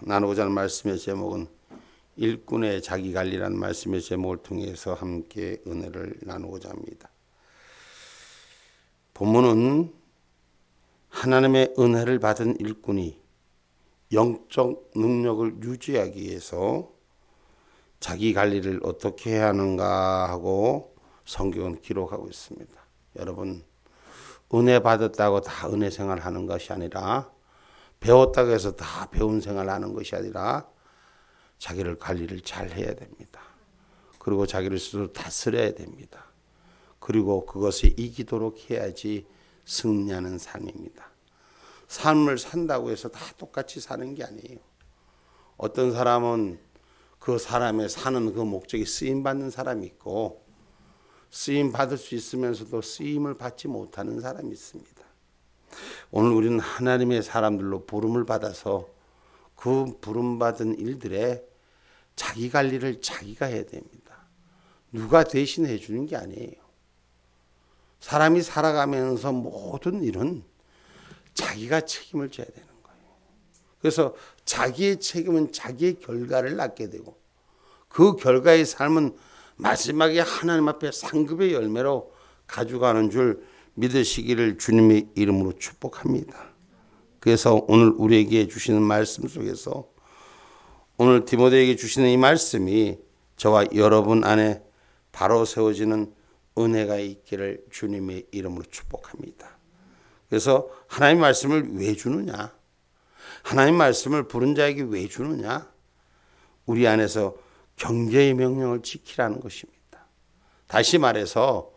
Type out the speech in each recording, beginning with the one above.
나누고자 하는 말씀의 제목은 일꾼의 자기관리라는 말씀의 제목을 통해서 함께 은혜를 나누고자 합니다. 본문은 하나님의 은혜를 받은 일꾼이 영적 능력을 유지하기 위해서 자기관리를 어떻게 해야 하는가 하고 성경은 기록하고 있습니다. 여러분, 은혜 받았다고 다 은혜 생활하는 것이 아니라, 배웠다고 해서 다 배운 생활하는 것이 아니라 자기를 관리를 잘 해야 됩니다. 그리고 자기를 스스로 다스려야 됩니다. 그리고 그것에 이기도록 해야지 승리하는 삶입니다. 삶을 산다고 해서 다 똑같이 사는 게 아니에요. 어떤 사람은 그 사람의 사는 그 목적이 쓰임받는 사람이 있고, 쓰임받을 수 있으면서도 쓰임을 받지 못하는 사람이 있습니다. 오늘 우리는 하나님의 사람들로 부름을 받아서 그 부름받은 일들에 자기 관리를 자기가 해야 됩니다. 누가 대신해 주는 게 아니에요. 사람이 살아가면서 모든 일은 자기가 책임을 져야 되는 거예요. 그래서 자기의 책임은 자기의 결과를 낳게 되고, 그 결과의 삶은 마지막에 하나님 앞에 상급의 열매로 가져가는 줄 믿으시기를 주님의 이름으로 축복합니다. 그래서 오늘 우리에게 주시는 말씀 속에서, 오늘 디모데에게 주시는 이 말씀이 저와 여러분 안에 바로 세워지는 은혜가 있기를 주님의 이름으로 축복합니다. 그래서 하나님의 말씀을 왜 주느냐? 하나님의 말씀을 부른 자에게 왜 주느냐? 우리 안에서 경계의 명령을 지키라는 것입니다. 다시 말해서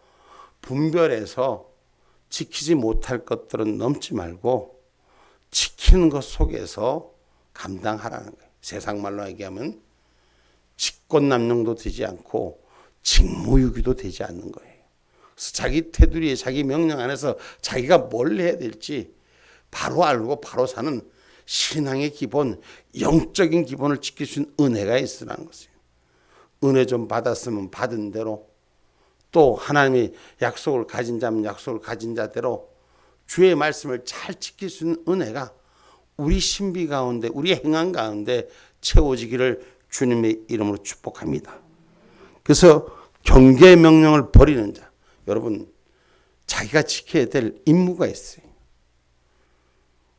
분별해서 지키지 못할 것들은 넘지 말고 지키는 것 속에서 감당하라는 거예요. 세상 말로 얘기하면 직권남용도 되지 않고 직무유기도 되지 않는 거예요. 그래서 자기 테두리에 자기 명령 안에서 자기가 뭘 해야 될지 바로 알고 바로 사는 신앙의 기본, 영적인 기본을 지킬 수 있는 은혜가 있으라는 것이에요. 은혜 좀 받았으면 받은 대로, 또 하나님이 약속을 가진 자면 약속을 가진 자대로 주의 말씀을 잘 지킬 수 있는 은혜가 우리 신비 가운데, 우리 행한 가운데 채워지기를 주님의 이름으로 축복합니다. 그래서 경계의 명령을 버리는 자, 여러분, 자기가 지켜야 될 임무가 있어요.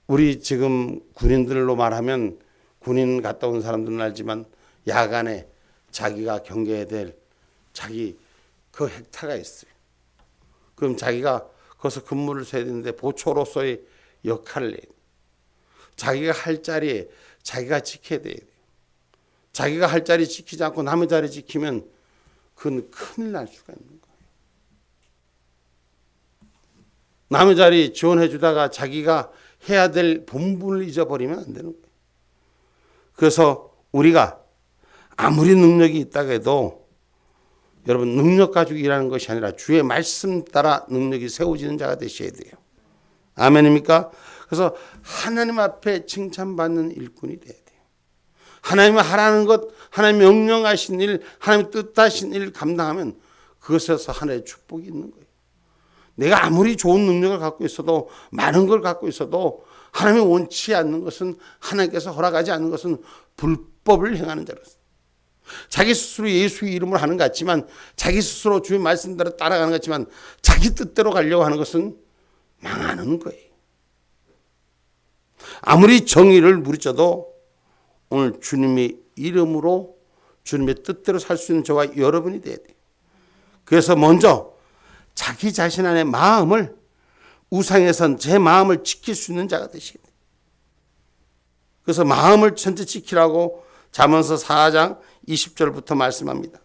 우리 지금 군인들로 말하면, 군인 갔다 온 사람들은 알지만 야간에 자기가 경계해야 될 자기 그 헥타가 있어요. 그럼 자기가 거기서 근무를 해야 되는데 보초로서의 역할을 해야 돼요. 자기가 할 자리에 자기가 지켜야 돼요. 자기가 할 자리 지키지 않고 남의 자리 지키면 그건 큰일 날 수가 있는 거예요. 남의 자리 지원해 주다가 자기가 해야 될 본분을 잊어버리면 안 되는 거예요. 그래서 우리가 아무리 능력이 있다고 해도, 여러분, 능력 가지고 일하는 것이 아니라 주의 말씀 따라 능력이 세워지는 자가 되셔야 돼요. 아멘입니까? 그래서 하나님 앞에 칭찬받는 일꾼이 돼야 돼요. 하나님이 하라는 것, 하나님 명령하신 일, 하나님 뜻하신 일 감당하면 그것에서 하나님의 축복이 있는 거예요. 내가 아무리 좋은 능력을 갖고 있어도, 많은 걸 갖고 있어도 하나님이 원치 않는 것은, 하나님께서 허락하지 않는 것은 불법을 행하는 자로서, 자기 스스로 예수의 이름을 하는 것 같지만, 자기 스스로 주의 말씀대로 따라가는 것 같지만 자기 뜻대로 가려고 하는 것은 망하는 거예요. 아무리 정의를 무리쳐도 오늘 주님의 이름으로 주님의 뜻대로 살 수 있는 저와 여러분이 돼야 돼요. 그래서 먼저 자기 자신 안의 마음을, 우상에선 제 마음을 지킬 수 있는 자가 되셔야 돼요. 그래서 마음을 천지 지키라고 잠언서 4장 20절부터 말씀합니다.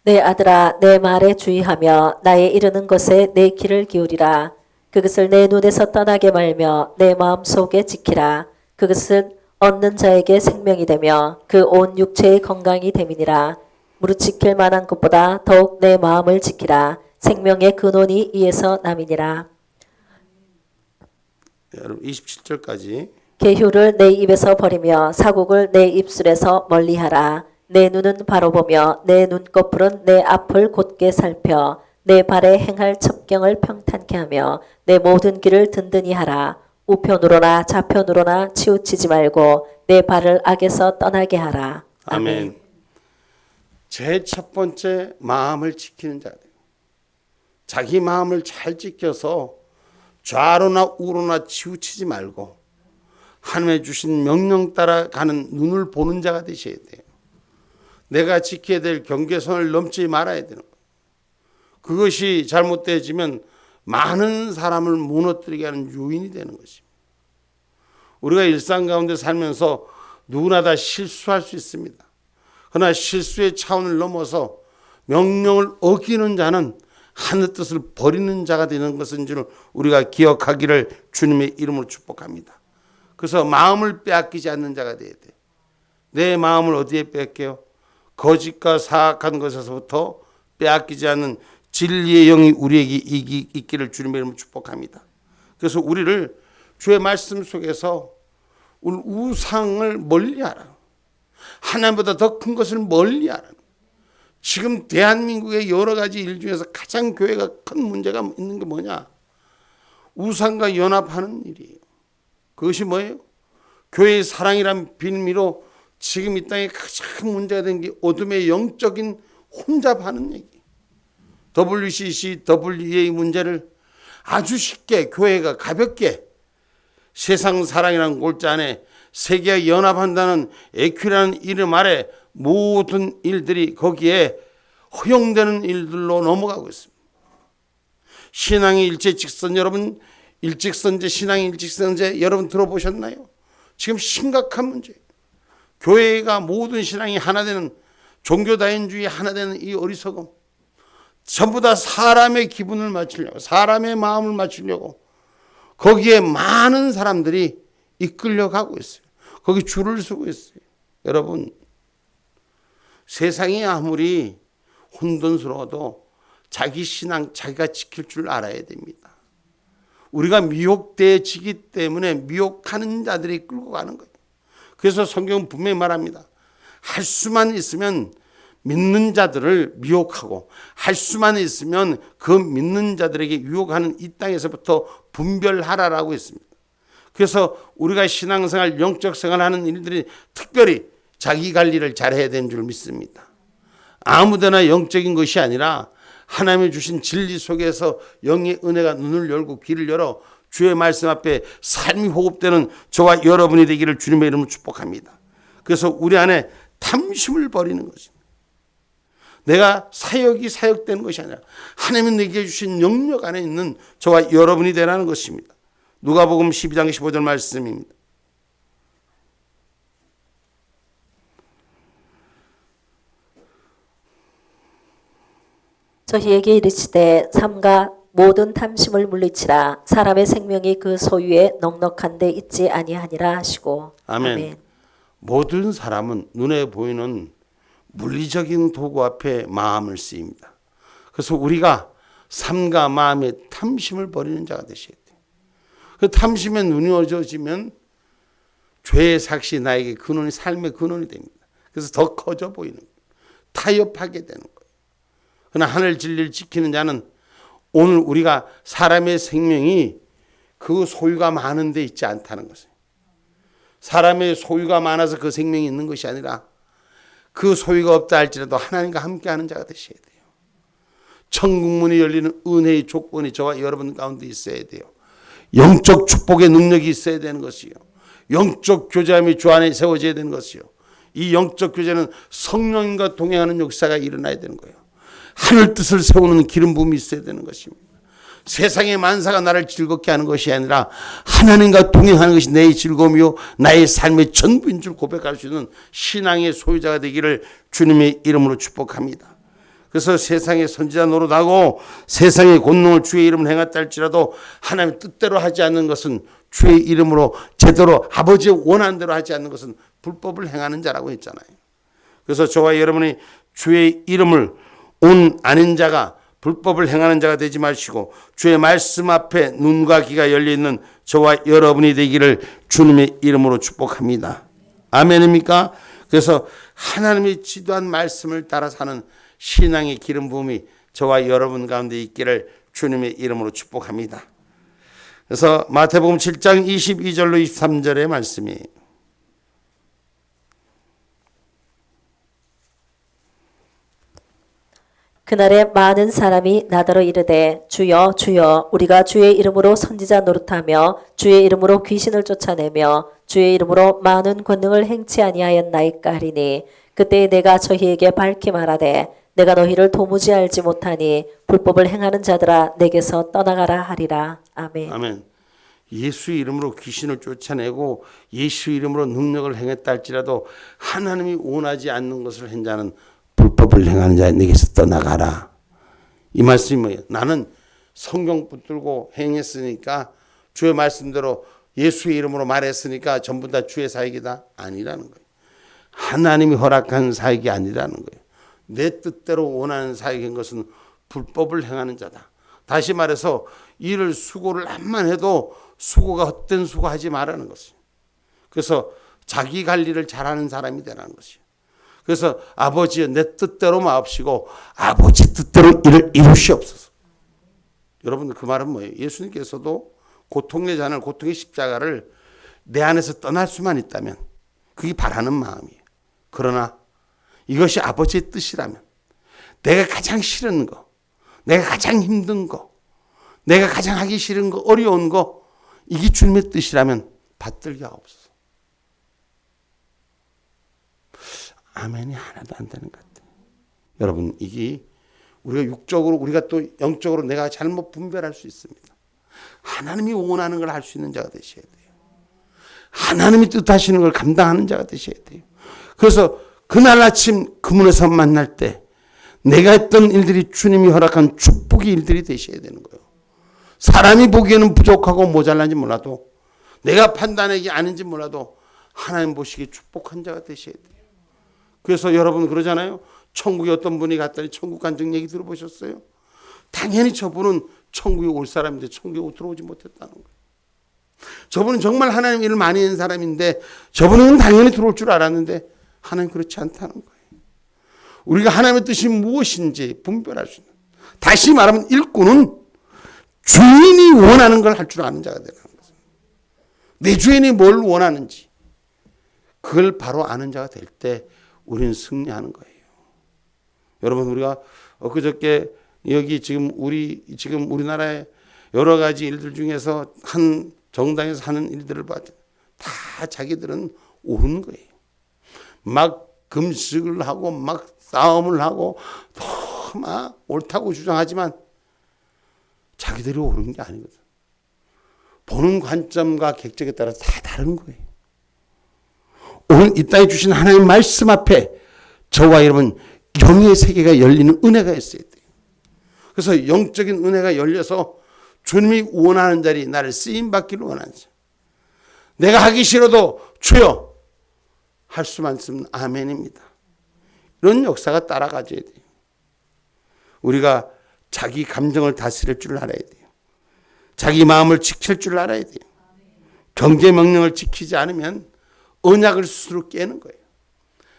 내 아들아, 내 말에 주의하며 나의 이르는 것에 내 귀를 기울이라. 그것을 내 눈에서 떠나게 말며 내 마음 속에 지키라. 그것은 얻는 자에게 생명이 되며 그 온 육체의 건강이 됨이니라. 무릇 지킬 만한 것보다 더욱 내 마음을 지키라. 생명의 근원이 이에서 남이니라. 여러분 27절까지. 계휴를 내 입에서 버리며 사곡을 내 입술에서 멀리하라. 내 눈은 바로 보며 내 눈꺼풀은 내 앞을 곧게 살펴 내 발에 행할 첩경을 평탄케 하며 내 모든 길을 든든히 하라. 우편으로나 좌편으로나 치우치지 말고 내 발을 악에서 떠나게 하라. 아멘. 제 첫 번째 마음을 지키는 자들. 자기 마음을 잘 지켜서 좌로나 우로나 치우치지 말고 하나님의 주신 명령 따라 가는 눈을 보는 자가 되셔야 돼요. 내가 지켜야 될 경계선을 넘지 말아야 되는 거예요. 그것이 잘못되어지면 많은 사람을 무너뜨리게 하는 요인이 되는 것입니다. 우리가 일상 가운데 살면서 누구나 다 실수할 수 있습니다. 그러나 실수의 차원을 넘어서 명령을 어기는 자는 하늘 뜻을 버리는 자가 되는 것인 줄 우리가 기억하기를 주님의 이름으로 축복합니다. 그래서 마음을 빼앗기지 않는 자가 되어야 돼요. 내 마음을 어디에 뺏겨요? 거짓과 사악한 것에서부터 빼앗기지 않는 진리의 영이 우리에게 있기를 주님의 이름으로 축복합니다. 그래서 우리를 주의 말씀 속에서 우리 우상을 멀리하라. 하나님보다 더 큰 것을 멀리하라. 지금 대한민국의 여러 가지 일 중에서 가장 교회가 큰 문제가 있는 게 뭐냐? 우상과 연합하는 일이에요. 그것이 뭐예요? 교회의 사랑이란 빌미로 지금 이 땅에 가장 문제가 된 게 어둠의 영적인 혼잡하는 얘기. WCC, WEA 문제를 아주 쉽게 교회가 가볍게 세상 사랑이라는 골자 안에 세계가 연합한다는 에큐라는 이름 아래 모든 일들이 거기에 허용되는 일들로 넘어가고 있습니다. 신앙의 일제직선 여러분, 일직선제, 신앙의 일직선제 여러분 들어보셨나요? 지금 심각한 문제예요. 교회가 모든 신앙이 하나 되는 종교다인주의 하나 되는 이 어리석음, 전부 다 사람의 기분을 맞추려고, 사람의 마음을 맞추려고 거기에 많은 사람들이 이끌려가고 있어요. 거기 줄을 서고 있어요. 여러분, 세상이 아무리 혼돈스러워도 자기 신앙 자기가 지킬 줄 알아야 됩니다. 우리가 미혹되어지기 때문에 미혹하는 자들이 끌고 가는 거예요. 그래서 성경은 분명히 말합니다. 할 수만 있으면 믿는 자들을 미혹하고 할 수만 있으면 그 믿는 자들에게 유혹하는 이 땅에서부터 분별하라라고 했습니다. 그래서 우리가 신앙생활, 영적 생활하는 일들이 특별히 자기 관리를 잘해야 되는 줄 믿습니다. 아무데나 영적인 것이 아니라 하나님이 주신 진리 속에서 영의 은혜가 눈을 열고 귀를 열어 주의 말씀 앞에 삶이 호흡되는 저와 여러분이 되기를 주님의 이름으로 축복합니다. 그래서 우리 안에 탐심을 버리는 것입니다. 내가 사역되는 것이 아니라 하나님이 내게 주신 영역 안에 있는 저와 여러분이 되라는 것입니다. 누가복음 12장 15절 말씀입니다. 저희에게 이르시되 삼가 모든 탐심을 물리치라. 사람의 생명이 그 소유에 넉넉한 데 있지 아니하니라 하시고. 아멘. 아멘. 모든 사람은 눈에 보이는 물리적인 도구 앞에 마음을 쓰입니다. 그래서 우리가 삶과 마음의 탐심을 버리는 자가 되셔야 돼요. 그 탐심에 눈이 어두워지면 죄의 삭시 나에게 근원이 삶의 근원이 됩니다. 그래서 더 커져 보이는 거예요. 타협하게 되는 거예요. 그러나 하늘 진리를 지키는 자는 오늘 우리가 사람의 생명이 그 소유가 많은 데 있지 않다는 것이에요. 사람의 소유가 많아서 그 생명이 있는 것이 아니라 그 소유가 없다 할지라도 하나님과 함께하는 자가 되셔야 돼요. 천국문이 열리는 은혜의 조건이 저와 여러분 가운데 있어야 돼요. 영적 축복의 능력이 있어야 되는 것이요. 영적 교제함이 주 안에 세워져야 되는 것이요. 이 영적 교제는 성령님과 동행하는 역사가 일어나야 되는 거예요. 하늘 뜻을 세우는 기름 부음이 있어야 되는 것입니다. 세상의 만사가 나를 즐겁게 하는 것이 아니라 하나님과 동행하는 것이 내 즐거움이요 나의 삶의 전부인 줄 고백할 수 있는 신앙의 소유자가 되기를 주님의 이름으로 축복합니다. 그래서 세상의 선지자 노릇하고 세상의 권능을 주의 이름으로 행했다 할지라도 하나님의 뜻대로 하지 않는 것은 주의 이름으로 제대로 아버지의 원하는 대로 하지 않는 것은 불법을 행하는 자라고 했잖아요. 그래서 저와 여러분이 주의 이름을 온 아닌 자가 불법을 행하는 자가 되지 마시고 주의 말씀 앞에 눈과 귀가 열려있는 저와 여러분이 되기를 주님의 이름으로 축복합니다. 아멘입니까? 그래서 하나님이 지도한 말씀을 따라 사는 신앙의 기름 부음이 저와 여러분 가운데 있기를 주님의 이름으로 축복합니다. 그래서 마태복음 7장 22절로 23절의 말씀이 그날에 많은 사람이 나더러 이르되 주여 주여 우리가 주의 이름으로 선지자 노릇하며 주의 이름으로 귀신을 쫓아내며 주의 이름으로 많은 권능을 행치 아니하였나이까 하리니 그때 내가 저희에게 밝히 말하되 내가 너희를 도무지 알지 못하니 불법을 행하는 자들아 내게서 떠나가라 하리라. 아멘. 아멘. 예수 이름으로 귀신을 쫓아내고 예수 이름으로 능력을 행했다 할지라도 하나님이 원하지 않는 것을 한 자는 불법을 행하는 자 내게서 떠나가라. 이 말씀이 뭐예요? 나는 성경 붙들고 행했으니까 주의 말씀대로 예수의 이름으로 말했으니까 전부 다 주의 사역이다? 아니라는 거예요. 하나님이 허락한 사역이 아니라는 거예요. 내 뜻대로 원하는 사역인 것은 불법을 행하는 자다. 다시 말해서 일을 수고를 한만 해도 수고가 헛된 수고하지 말라는 것이에요. 그래서 자기 관리를 잘하는 사람이 되라는 것이에요. 그래서 아버지의 내 뜻대로 마옵시고 아버지 뜻대로 일을 이루시옵소서. 여러분 그 말은 뭐예요? 예수님께서도 고통의 잔을 고통의 십자가를 내 안에서 떠날 수만 있다면 그게 바라는 마음이에요. 그러나 이것이 아버지의 뜻이라면 내가 가장 싫은 거, 내가 가장 힘든 거, 내가 가장 하기 싫은 거, 어려운 거 이게 주님의 뜻이라면 받들게 하옵소서. 아멘이 하나도 안 되는 것 같아요. 여러분 이게 우리가 육적으로 우리가 또 영적으로 내가 잘못 분별할 수 있습니다. 하나님이 원하는 걸 할 수 있는 자가 되셔야 돼요. 하나님이 뜻하시는 걸 감당하는 자가 되셔야 돼요. 그래서 그날 아침 그 문에서 만날 때 내가 했던 일들이 주님이 허락한 축복의 일들이 되셔야 되는 거예요. 사람이 보기에는 부족하고 모자란지 몰라도 내가 판단하기 아닌지 몰라도 하나님 보시기에 축복한 자가 되셔야 돼요. 그래서 여러분 그러잖아요. 천국에 어떤 분이 갔더니 천국 간증 얘기 들어보셨어요? 당연히 저분은 천국에 올 사람인데 천국에 들어오지 못했다는 거예요. 저분은 정말 하나님 일을 많이 한 사람인데 저분은 당연히 들어올 줄 알았는데 하나님 그렇지 않다는 거예요. 우리가 하나님의 뜻이 무엇인지 분별할 수 있는, 다시 말하면 일꾼은 주인이 원하는 걸 할 줄 아는 자가 되는 거예요. 내 주인이 뭘 원하는지 그걸 바로 아는 자가 될 때 우리는 승리하는 거예요. 여러분 우리가 엊그저께 여기 지금 우리나라의 여러 가지 일들 중에서 한 정당에서 하는 일들을 봐도 다 자기들은 옳은 거예요. 막 금식을 하고 막 싸움을 하고 막 옳다고 주장하지만 자기들이 옳은 게 아니거든. 보는 관점과 객적에 따라 다 다른 거예요. 오늘 이 땅에 주신 하나님의 말씀 앞에 저와 여러분 영의 세계가 열리는 은혜가 있어야 돼요. 그래서 영적인 은혜가 열려서 주님이 원하는 자리 나를 쓰임받기를 원하는 자. 내가 하기 싫어도 주여 할 수만 있으면 아멘입니다. 이런 역사가 따라가줘야 돼요. 우리가 자기 감정을 다스릴 줄 알아야 돼요. 자기 마음을 지킬 줄 알아야 돼요. 경계 명령을 지키지 않으면 언약을 스스로 깨는 거예요.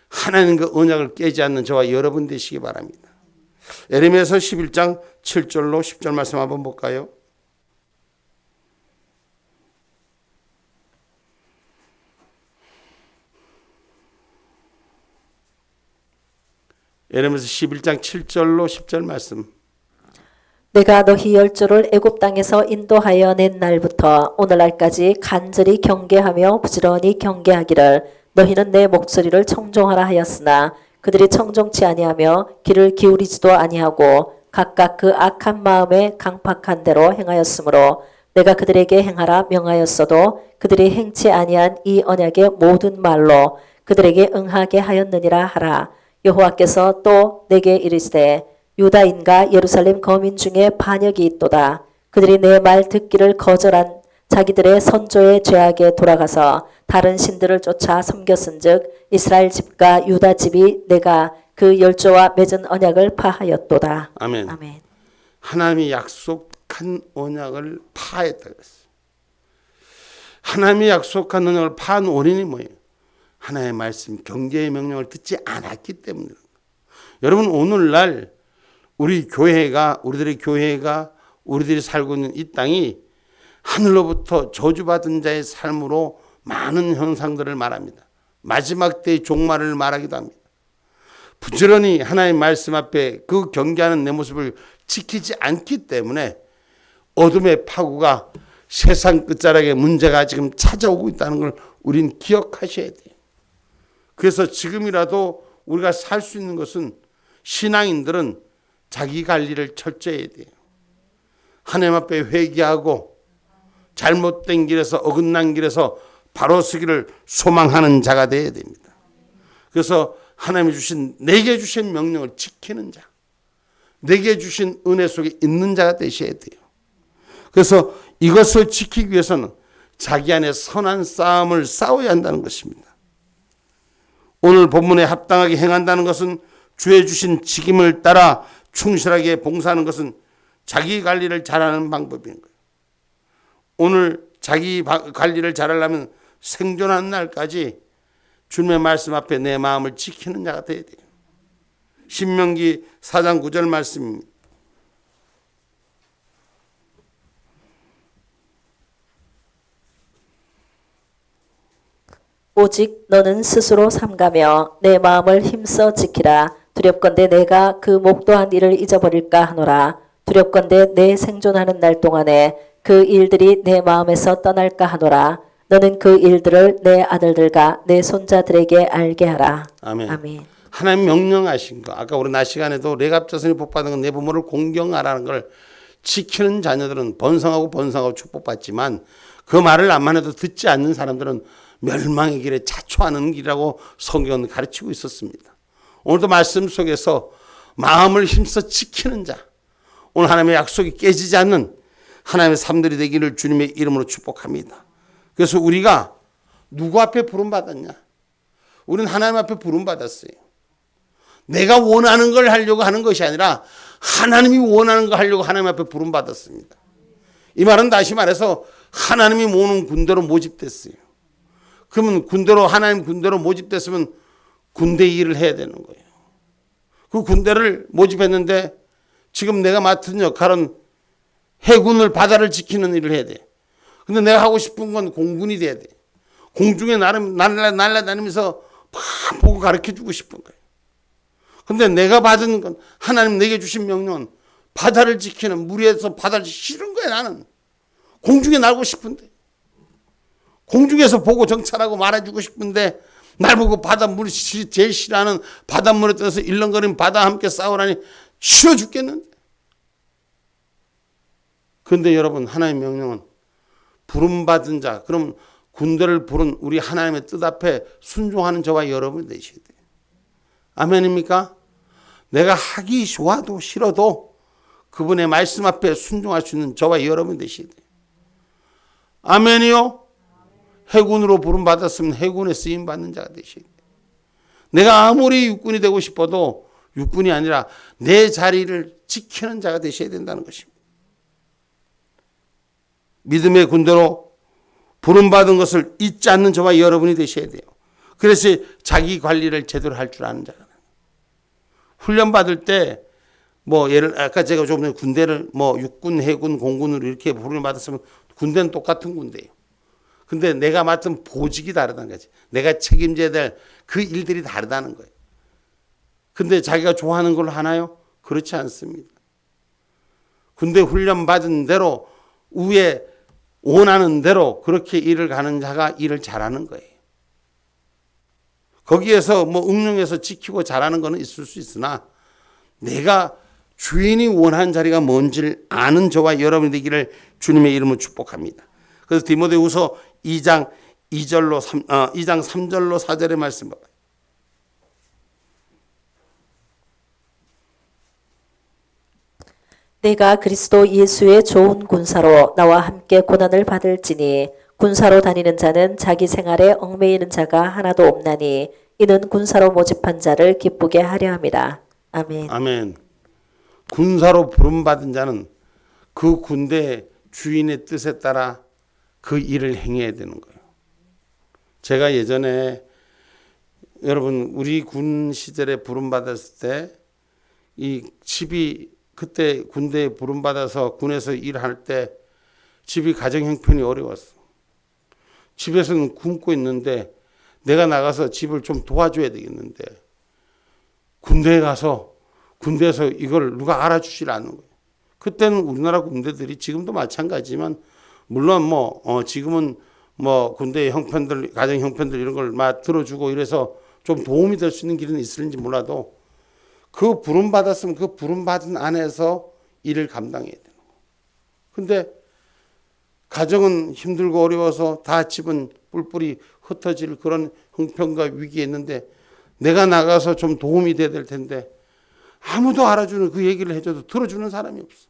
하나님 그 언약을 깨지 않는 저와 여러분 되시기 바랍니다. 예레미야서 11장 7절로 10절 말씀 한번 볼까요? 예레미야서 11장 7절로 10절 말씀. 내가 너희 열조를 애굽 땅에서 인도하여 낸 날부터 오늘날까지 간절히 경계하며 부지런히 경계하기를 너희는 내 목소리를 청종하라 하였으나 그들이 청종치 아니하며 귀를 기울이지도 아니하고 각각 그 악한 마음에 강팍한 대로 행하였으므로 내가 그들에게 행하라 명하였어도 그들이 행치 아니한 이 언약의 모든 말로 그들에게 응하게 하였느니라 하라. 여호와께서 또 내게 이르시되 유다인과 예루살렘 거민 중에 반역이 있도다. 그들이 내 말 듣기를 거절한 자기들의 선조의 죄악에 돌아가서 다른 신들을 쫓아 섬겼은즉 이스라엘 집과 유다 집이 내가 그 열조와 맺은 언약을 파하였도다. 아멘. 아멘. 하나님이 약속한 언약을 파했다 그랬어요. 하나님이 약속한 언약을 파한 원인이 뭐예요? 하나님의 말씀, 경계의 명령을 듣지 않았기 때문에. 여러분 오늘날 우리들의 교회가 우리들이 살고 있는 이 땅이 하늘로부터 저주받은 자의 삶으로 많은 현상들을 말합니다. 마지막 때의 종말을 말하기도 합니다. 부지런히 하나님의 말씀 앞에 그 경계하는 내 모습을 지키지 않기 때문에 어둠의 파고가 세상 끝자락에 문제가 지금 찾아오고 있다는 걸 우린 기억하셔야 돼요. 그래서 지금이라도 우리가 살 수 있는 것은, 신앙인들은 자기 관리를 철저히 해야 돼요. 하나님 앞에 회개하고 잘못된 길에서, 어긋난 길에서 바로 서기를 소망하는 자가 되어야 됩니다. 그래서 하나님이 주신, 내게 주신 명령을 지키는 자, 내게 주신 은혜 속에 있는 자가 되셔야 돼요. 그래서 이것을 지키기 위해서는 자기 안에 선한 싸움을 싸워야 한다는 것입니다. 오늘 본문에 합당하게 행한다는 것은, 주의 주신 직임을 따라 충실하게 봉사하는 것은 자기 관리를 잘하는 방법인 거예요. 오늘 자기 관리를 잘하려면 생존하는 날까지 주님의 말씀 앞에 내 마음을 지키는 자가 되어야 돼요. 신명기 4장 9절 말씀입니다. 오직 너는 스스로 삼가며 내 마음을 힘써 지키라. 두렵건대 내가 그 목도한 일을 잊어버릴까 하노라. 두렵건대 내 생존하는 날 동안에 그 일들이 내 마음에서 떠날까 하노라. 너는 그 일들을 내 아들들과 내 손자들에게 알게 하라. 아멘. 아멘. 하나님 명령하신 거, 아까 우리 낮 시간에도 레갑자손이 복받은 건 내 부모를 공경하라는 걸 지키는 자녀들은 번성하고 축복받지만, 그 말을 암만 해도 듣지 않는 사람들은 멸망의 길에 자초하는 길이라고 성경은 가르치고 있었습니다. 오늘도 말씀 속에서 마음을 힘써 지키는 자, 오늘 하나님의 약속이 깨지지 않는 하나님의 삶들이 되기를 주님의 이름으로 축복합니다. 그래서 우리가 누구 앞에 부름받았냐? 우리는 하나님 앞에 부름받았어요. 내가 원하는 걸 하려고 하는 것이 아니라 하나님이 원하는 걸 하려고 하나님 앞에 부름받았습니다. 이 말은 다시 말해서 하나님이 모으는 군대로 모집됐어요. 그러면 하나님 군대로 모집됐으면 군대 일을 해야 되는 거예요. 그 군대를 모집했는데 지금 내가 맡은 역할은 해군을, 바다를 지키는 일을 해야 돼. 근데 내가 하고 싶은 건 공군이 돼야 돼. 공중에 날아다니면서 막 보고 가르쳐 주고 싶은 거예요. 근데 내가 받은 건, 하나님 내게 주신 명령은 바다를 지키는, 물에서 바다를 싫은 거야. 나는 공중에 날고 싶은데, 공중에서 보고 정찰하고 말해주고 싶은데, 날 보고 바닷물이 제일 싫어하는 바닷물에 떠서 일렁거리는 바다와 함께 싸우라니 싫어 죽겠는데. 그런데 여러분, 하나님의 명령은 부름받은 자, 그럼 군대를 부른 우리 하나님의 뜻 앞에 순종하는 저와 여러분이 되셔야 돼요. 아멘입니까? 내가 하기 좋아도 싫어도 그분의 말씀 앞에 순종할 수 있는 저와 여러분이 되셔야 돼요. 아멘이요? 해군으로 부름받았으면 해군에 쓰임받는 자가 되셔야 돼요. 내가 아무리 육군이 되고 싶어도 육군이 아니라 내 자리를 지키는 자가 되셔야 된다는 것입니다. 믿음의 군대로 부름받은 것을 잊지 않는 저와 여러분이 되셔야 돼요. 그래서 자기 관리를 제대로 할 줄 아는 자가. 훈련 받을 때 아까 제가 조금 전에 군대를 육군, 해군, 공군으로 이렇게 훈련 받았으면 군대는 똑같은 군대예요. 근데 내가 맡은 보직이 다르다는 거지. 내가 책임져야 될 그 일들이 다르다는 거예요. 근데 자기가 좋아하는 걸로 하나요? 그렇지 않습니다. 군대 훈련 받은 대로 위에 원하는 대로 그렇게 일을 가는 자가 일을 잘하는 거예요. 거기에서 응용해서 지키고 잘하는 거는 있을 수 있으나, 내가 주인이 원하는 자리가 뭔지를 아는 저와 여러분이 되기를 주님의 이름으로 축복합니다. 그래서 디모데후서 2장 3절로 4절의 말씀 봐봐요. 내가 그리스도 예수의 좋은 군사로 나와 함께 고난을 받을지니 군사로 다니는 자는 자기 생활에 얽매이는 자가 하나도 없나니 이는 군사로 모집한 자를 기쁘게 하려 함이라. 아멘. 아멘. 군사로 부름받은 자는 그 군대 주인의 뜻에 따라 그 일을 행해야 되는 거예요. 제가 예전에 여러분 우리 군 시절에 부름받았을 때 이 집이 그때 군대에 부름받아서 군에서 일할 때 집이 가정 형편이 어려웠어. 집에서는 굶고 있는데 내가 나가서 집을 좀 도와줘야 되겠는데 군대에 가서 군대에서 이걸 누가 알아주질 않는 거예요. 그때는 우리나라 군대들이 지금도 마찬가지지만 물론 지금은 군대의 형편들, 가정 형편들 이런 걸 막 들어주고 이래서 좀 도움이 될 수 있는 길은 있을지 몰라도 그 부름 받았으면 그 부름 받은 안에서 일을 감당해야 되는 거예요. 근데 가정은 힘들고 어려워서 다 집은 뿔뿔이 흩어질 그런 형편과 위기에 있는데 내가 나가서 좀 도움이 돼야 될 텐데 아무도 알아주는 그 얘기를 해줘도 들어주는 사람이 없어.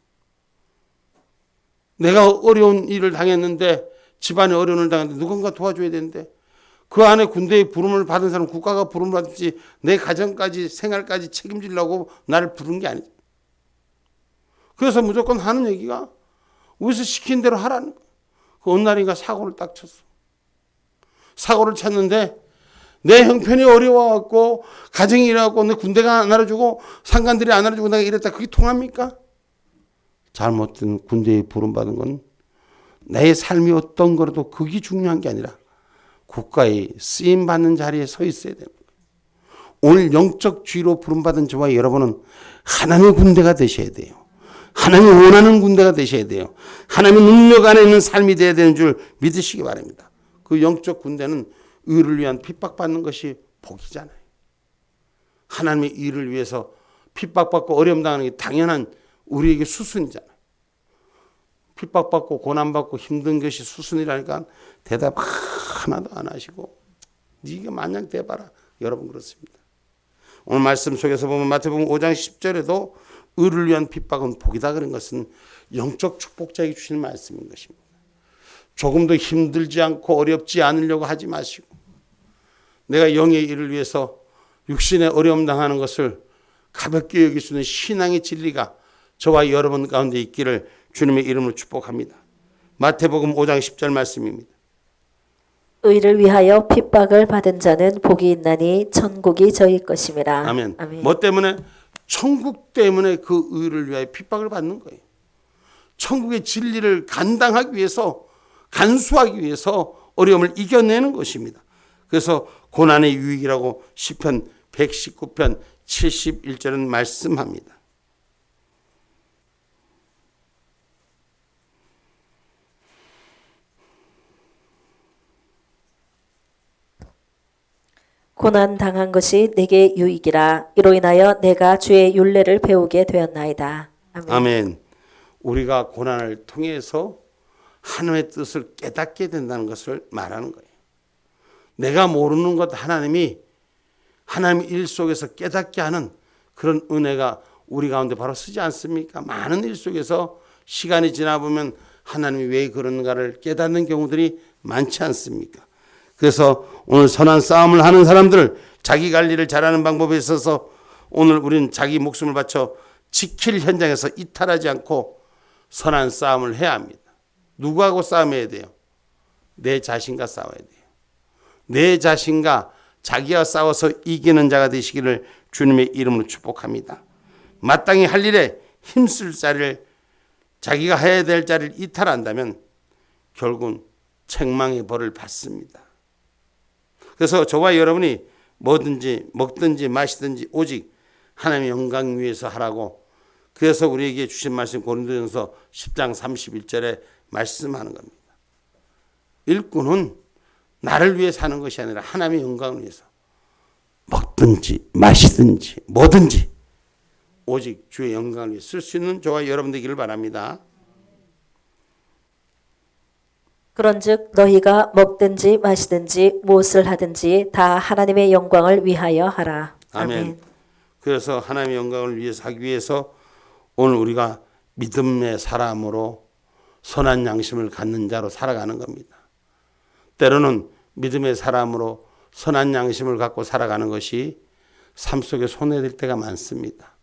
내가 어려운 일을 당했는데 집안에 어려움을 당했는데 누군가 도와줘야 되는데 그 안에 군대의 부름을 받은 사람 국가가 부름을 받든지 내 가정까지 생활까지 책임지려고 나를 부른 게 아니지. 그래서 무조건 하는 얘기가 어디서 시킨 대로 하라는 거야. 그 어느 날인가 사고를 딱 쳤어. 사고를 쳤는데 내 형편이 어려워갖고 가정이 일어나고 내 군대가 안 알아주고 상관들이 안 알아주고 내가 이랬다. 그게 통합니까? 잘못된 군대에 부름받은 건 내 삶이 어떤 거라도 그게 중요한 게 아니라 국가에 쓰임받는 자리에 서 있어야 되는 거예요. 오늘 영적 주의로 부름받은 저와 여러분은 하나님의 군대가 되셔야 돼요. 하나님이 원하는 군대가 되셔야 돼요. 하나님의 능력 안에 있는 삶이 되어야 되는 줄 믿으시기 바랍니다. 그 영적 군대는 의를 위한 핍박받는 것이 복이잖아요. 하나님의 일을 위해서 핍박받고 어려움 당하는 게 당연한 우리에게 수순이잖아요. 핍박받고 고난받고 힘든 것이 수순이라니까 대답 하나도 안 하시고 네가 마냥 대봐라. 여러분 그렇습니다. 오늘 말씀 속에서 보면 마태복음 5장 10절에도 의를 위한 핍박은 복이다 그런 것은 영적 축복자에게 주시는 말씀인 것입니다. 조금도 힘들지 않고 어렵지 않으려고 하지 마시고 내가 영의 일을 위해서 육신의 어려움 당하는 것을 가볍게 여길 수 있는 신앙의 진리가 저와 여러분 가운데 있기를 주님의 이름으로 축복합니다. 마태복음 5장 10절 말씀입니다. 의를 위하여 핍박을 받은 자는 복이 있나니 천국이 저희 것임이라. 아멘. 아멘. 뭐 때문에? 천국 때문에 그 의를 위하여 핍박을 받는 거예요. 천국의 진리를 감당하기 위해서 간수하기 위해서 어려움을 이겨내는 것입니다. 그래서 고난의 유익이라고 시편 119편 71절은 말씀합니다. 고난 당한 것이 내게 유익이라. 이로 인하여 내가 주의 율례를 배우게 되었나이다. 아멘. 아멘. 우리가 고난을 통해서 하나님의 뜻을 깨닫게 된다는 것을 말하는 거예요. 내가 모르는 것 하나님이 하나님의 일 속에서 깨닫게 하는 그런 은혜가 우리 가운데 바로 쓰지 않습니까? 많은 일 속에서 시간이 지나보면 하나님이 왜 그런가를 깨닫는 경우들이 많지 않습니까? 그래서 오늘 선한 싸움을 하는 사람들, 자기 관리를 잘하는 방법에 있어서 오늘 우리는 자기 목숨을 바쳐 지킬 현장에서 이탈하지 않고 선한 싸움을 해야 합니다. 누구하고 싸움해야 돼요? 내 자신과 싸워야 돼요. 내 자신과 자기와 싸워서 이기는 자가 되시기를 주님의 이름으로 축복합니다. 마땅히 할 일에 힘쓸 자를 자기가 해야 될 자를 이탈한다면 결국은 책망의 벌을 받습니다. 그래서 저와 여러분이 뭐든지 먹든지 마시든지 오직 하나님의 영광 위해서 하라고 그래서 우리에게 주신 말씀 고린도전서 10장 31절에 말씀하는 겁니다. 일꾼은 나를 위해 사는 것이 아니라 하나님의 영광을 위해서 먹든지 마시든지 뭐든지 오직 주의 영광을 위해 쓸 수 있는 저와 여러분 되기를 바랍니다. 그런즉 너희가 먹든지 마시든지 무엇을 하든지 다 하나님의 영광을 위하여 하라. 아멘. 그래서 하나님의 영광을 위해서 하기 위해서 오늘 우리가 믿음의 사람으로 선한 양심을 갖는 자로 살아가는 겁니다. 때로는 믿음의 사람으로 선한 양심을 갖고 살아가는 것이 삶 속에 손해될 때가 많습니다.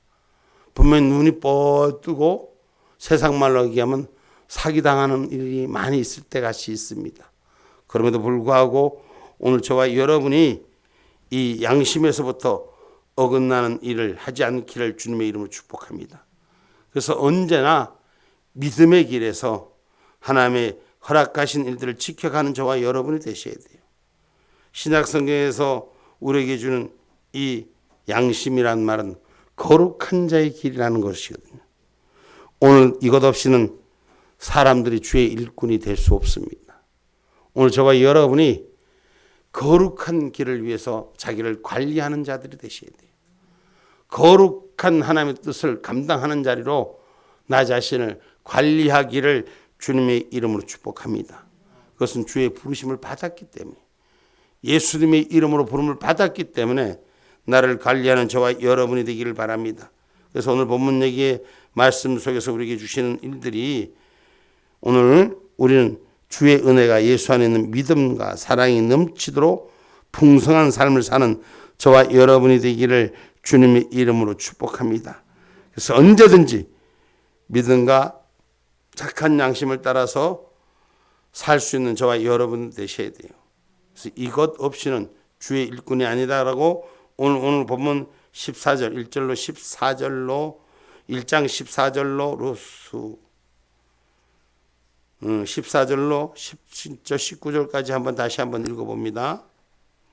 분명히 눈이 뻗뜨고 세상 말로 얘기하면 사기당하는 일이 많이 있을 때가 있습니다. 그럼에도 불구하고 오늘 저와 여러분이 이 양심에서부터 어긋나는 일을 하지 않기를 주님의 이름으로 축복합니다. 그래서 언제나 믿음의 길에서 하나님의 허락하신 일들을 지켜가는 저와 여러분이 되셔야 돼요. 신약성경에서 우리에게 주는 이 양심이란 말은 거룩한 자의 길이라는 것이거든요. 오늘 이것 없이는 사람들이 주의 일꾼이 될 수 없습니다. 오늘 저와 여러분이 거룩한 길을 위해서 자기를 관리하는 자들이 되셔야 돼요. 거룩한 하나님의 뜻을 감당하는 자리로 나 자신을 관리하기를 주님의 이름으로 축복합니다. 그것은 주의 부르심을 받았기 때문에, 예수님의 이름으로 부름을 받았기 때문에 나를 관리하는 저와 여러분이 되기를 바랍니다. 그래서 오늘 본문 얘기의 말씀 속에서 우리에게 주시는 일들이, 오늘 우리는 주의 은혜가 예수 안에 있는 믿음과 사랑이 넘치도록 풍성한 삶을 사는 저와 여러분이 되기를 주님의 이름으로 축복합니다. 그래서 언제든지 믿음과 착한 양심을 따라서 살 수 있는 저와 여러분 되셔야 돼요. 그래서 이것 없이는 주의 일꾼이 아니다라고 오늘 본문 14절 1절로 14절로 1장 14절로 로수 14절로 19절까지 한번 다시 한번 읽어봅니다.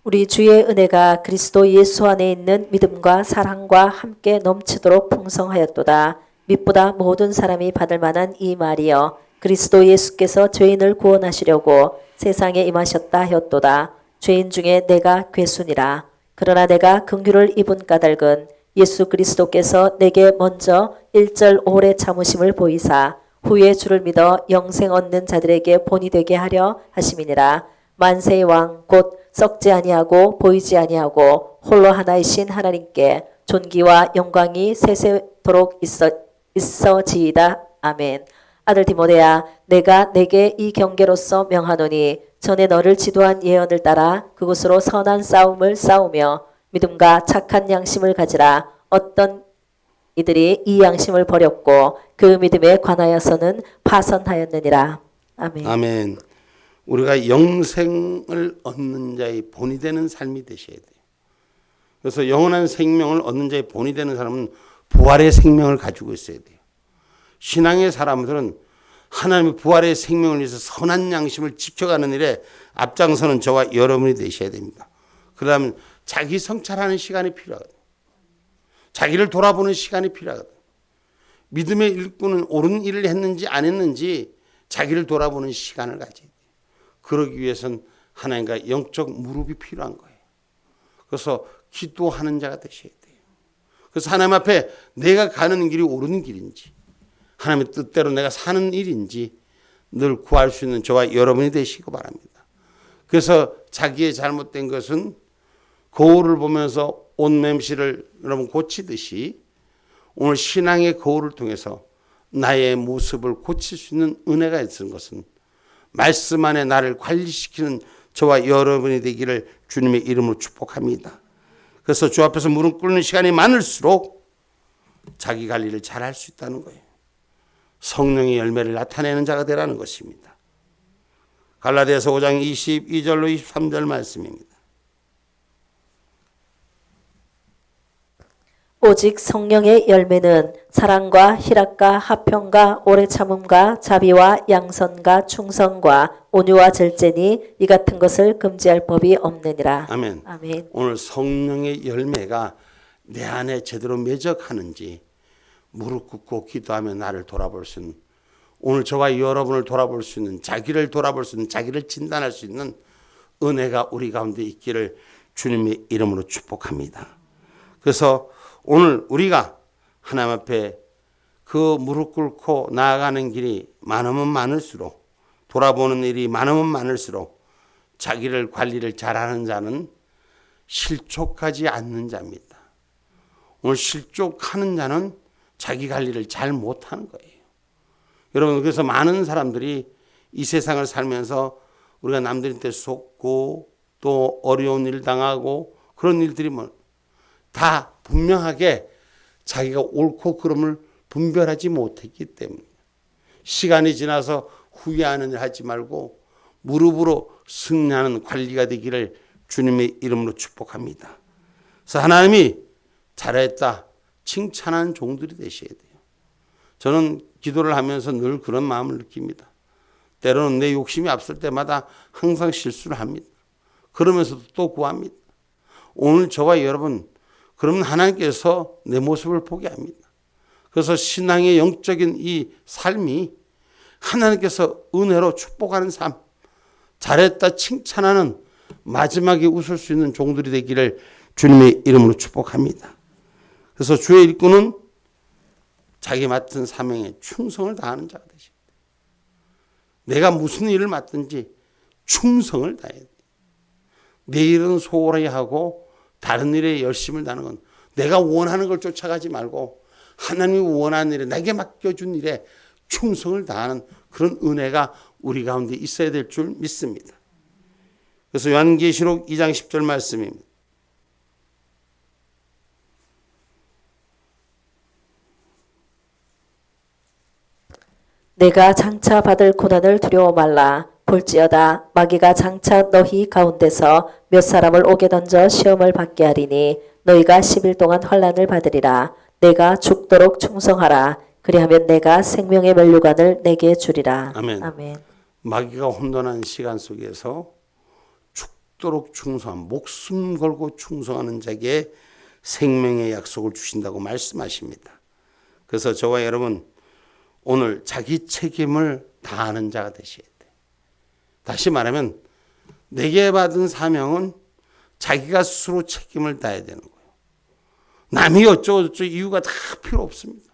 우리 주의 은혜가 그리스도 예수 안에 있는 믿음과 사랑과 함께 넘치도록 풍성하였도다. mit보다 모든 사람이 받을 만한 이 말이여, 그리스도 예수께서 죄인을 구원하시려고 세상에 임하셨다 하였도다. 죄인 중에 내가 괴순이라. 그러나 내가 긍휼을 입은 까닭은 예수 그리스도께서 내게 먼저 1절 오래 참으심을 보이사 후에 주를 믿어 영생 얻는 자들에게 본이 되게 하려 하심이니라. 만세의 왕 곧 썩지 아니하고 보이지 아니하고 홀로 하나이신 하나님께 존귀와 영광이 세세토록 있어지이다. 아멘. 아들 디모데야, 내가 내게 이 경계로서 명하노니 전에 너를 지도한 예언을 따라 그곳으로 선한 싸움을 싸우며 믿음과 착한 양심을 가지라. 어떤 이들이 이 양심을 버렸고 그 믿음에 관하여서는 파선하였느니라. 아멘. 아멘. 우리가 영생을 얻는 자의 본이 되는 삶이 되셔야 돼요. 그래서 영원한 생명을 얻는 자의 본이 되는 사람은 부활의 생명을 가지고 있어야 돼요. 신앙의 사람들은 하나님의 부활의 생명을 위해서 선한 양심을 지켜가는 일에 앞장서는 저와 여러분이 되셔야 됩니다. 그러면 자기 성찰하는 시간이 필요하거든요. 자기를 돌아보는 시간이 필요하거든요. 믿음의 일꾼은 옳은 일을 했는지 안 했는지 자기를 돌아보는 시간을 가져야 돼요. 그러기 위해서는 하나님과 영적 무릎이 필요한 거예요. 그래서 기도하는 자가 되셔야 돼요. 그래서 하나님 앞에 내가 가는 길이 옳은 길인지, 하나님의 뜻대로 내가 사는 일인지 늘 구할 수 있는 저와 여러분이 되시기 바랍니다. 그래서 자기의 잘못된 것은 거울을 보면서 옷맴실을 여러분 고치듯이 오늘 신앙의 거울을 통해서 나의 모습을 고칠 수 있는 은혜가 있는 것은 말씀 안에 나를 관리시키는 저와 여러분이 되기를 주님의 이름으로 축복합니다. 그래서 주 앞에서 무릎 꿇는 시간이 많을수록 자기 관리를 잘할 수 있다는 거예요. 성령의 열매를 나타내는 자가 되라는 것입니다. 갈라디아서 5장 22절로 23절 말씀입니다. 오직 성령의 열매는 사랑과 희락과 화평과 오래 참음과 자비와 양선과 충성과 온유와 절제니 이 같은 것을 금지할 법이 없느니라. 아멘. 아멘. 오늘 성령의 열매가 내 안에 제대로 매적하는지 무릎 꿇고 기도하며 나를 돌아볼 수 있는, 오늘 저와 여러분을 돌아볼 수 있는, 자기를 돌아볼 수 있는, 자기를 진단할 수 있는 은혜가 우리 가운데 있기를 주님의 이름으로 축복합니다. 그래서 오늘 우리가 하나님 앞에 그 무릎 꿇고 나아가는 길이 많으면 많을수록, 돌아보는 일이 많으면 많을수록 자기를 관리를 잘하는 자는 실족하지 않는 자입니다. 오늘 실족하는 자는 자기 관리를 잘 못하는 거예요. 여러분, 그래서 많은 사람들이 이 세상을 살면서 우리가 남들한테 속고 또 어려운 일 당하고 그런 일들이 다 분명하게 자기가 옳고 그름을 분별하지 못했기 때문에, 시간이 지나서 후회하는 일 하지 말고 무릎으로 승리하는 관리가 되기를 주님의 이름으로 축복합니다. 그래서 하나님이 잘했다 칭찬하는 종들이 되셔야 돼요. 저는 기도를 하면서 늘 그런 마음을 느낍니다. 때로는 내 욕심이 앞설 때마다 항상 실수를 합니다. 그러면서도 또 구합니다. 오늘 저와 여러분, 그러면 하나님께서 내 모습을 보게 합니다. 그래서 신앙의 영적인 이 삶이 하나님께서 은혜로 축복하는 삶, 잘했다 칭찬하는 마지막에 웃을 수 있는 종들이 되기를 주님의 이름으로 축복합니다. 그래서 주의 일꾼은 자기 맡은 사명에 충성을 다하는 자가 되십니다. 내가 무슨 일을 맡든지 충성을 다해야 돼요. 내 일은 소홀히 하고 다른 일에 열심을 다하는 건 내가 원하는 걸 쫓아가지 말고 하나님이 원하는 일에 내게 맡겨준 일에 충성을 다하는 그런 은혜가 우리 가운데 있어야 될 줄 믿습니다. 그래서 요한계시록 2장 10절 말씀입니다. 내가 장차 받을 고난을 두려워 말라. 볼지어다 마귀가 장차 너희 가운데서 몇 사람을 옥에 던져 시험을 받게 하리니 너희가 10일 동안 환난을 받으리라. 내가 죽도록 충성하라. 그리하면 내가 생명의 면류관을 내게 주리라. 아멘. 아멘. 마귀가 혼돈한 시간 속에서 죽도록 충성한, 목숨 걸고 충성하는 자에게 생명의 약속을 주신다고 말씀하십니다. 그래서 저와 여러분 오늘 자기 책임을 다하는 자가 되셔야 돼요. 다시 말하면 내게 받은 사명은 자기가 스스로 책임을 다해야 되는 거예요. 남이 어쩌고저쩌고 이유가 다 필요 없습니다.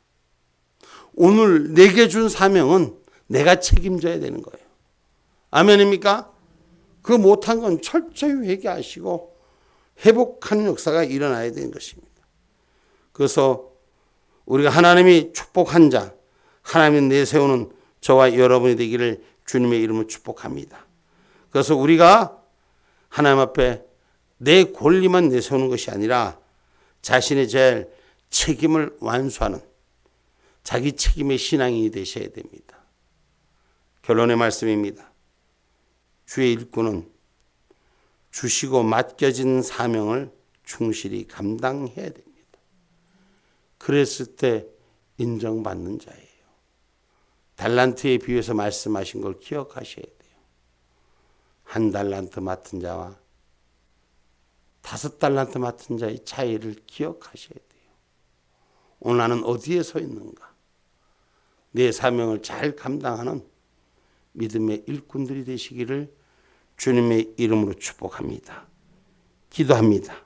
오늘 내게 준 사명은 내가 책임져야 되는 거예요. 아멘입니까? 그 못한 건 철저히 회개하시고 회복하는 역사가 일어나야 되는 것입니다. 그래서 우리가 하나님이 축복한 자, 하나님이 내세우는 저와 여러분이 되기를 주님의 이름으로 축복합니다. 그래서 우리가 하나님 앞에 내 권리만 내세우는 것이 아니라 자신의 제일 책임을 완수하는 자기 책임의 신앙이 되셔야 됩니다. 결론의 말씀입니다. 주의 일꾼은 주시고 맡겨진 사명을 충실히 감당해야 됩니다. 그랬을 때 인정받는 자예요. 달란트에 비유해서 말씀하신 걸 기억하셔야 돼요. 1달란트 맡은 자와 5달란트 맡은 자의 차이를 기억하셔야 돼요. 오늘 나는 어디에 서 있는가? 내 사명을 잘 감당하는 믿음의 일꾼들이 되시기를 주님의 이름으로 축복합니다. 기도합니다.